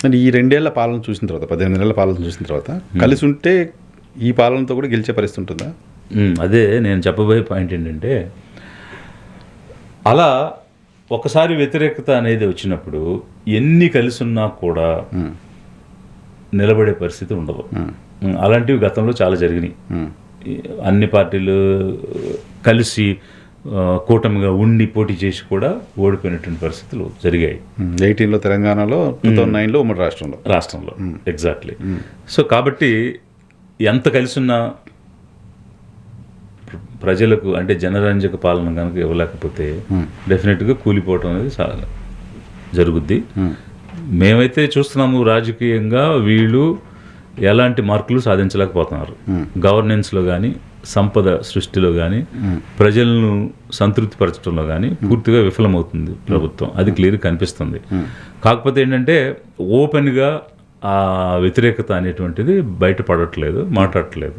అంటే ఈ 2 ఏళ్ల పాలన చూసిన తర్వాత 18 నెలల పాలన చూసిన తర్వాత కలిసి ఉంటే ఈ పాలనతో కూడా గెలిచే పరిస్థితి ఉంటుందా? అదే నేను చెప్పబోయే పాయింట్ ఏంటంటే, అలా ఒకసారి వ్యతిరేకత అనేది వచ్చినప్పుడు ఎన్ని కలిసి ఉన్నా కూడా నిలబడే పరిస్థితి ఉండదు. అలాంటివి గతంలో చాలా జరిగినాయి. అన్ని పార్టీలు కలిసి కూటమిగా ఉండి పోటీ చేసి కూడా ఓడిపోయినటువంటి పరిస్థితులు జరిగాయి. 18లో తెలంగాణలో, 2009లో ఉమ్మడి రాష్ట్రంలో ఎగ్జాక్ట్లీ. సో కాబట్టి ఎంత కలిసి ఉన్నా ప్రజలకు అంటే జనరంజక పాలన కనుక ఇవ్వలేకపోతే డెఫినెట్గా కూలిపోవటం అనేది చాలా జరుగుద్ది. మేమైతే చూస్తున్నాము రాజకీయంగా వీళ్ళు ఎలాంటి మార్కులు సాధించలేకపోతున్నారు. గవర్నెన్స్లో కానీ, సంపద సృష్టిలో కానీ, ప్రజలను సంతృప్తిపరచడంలో కానీ పూర్తిగా విఫలమవుతుంది ప్రభుత్వం. అది క్లియర్ కనిపిస్తుంది. కాకపోతే ఏంటంటే ఓపెన్గా ఆ వ్యతిరేకత అనేటువంటిది బయటపడట్లేదు, మాట్లాడట్లేదు.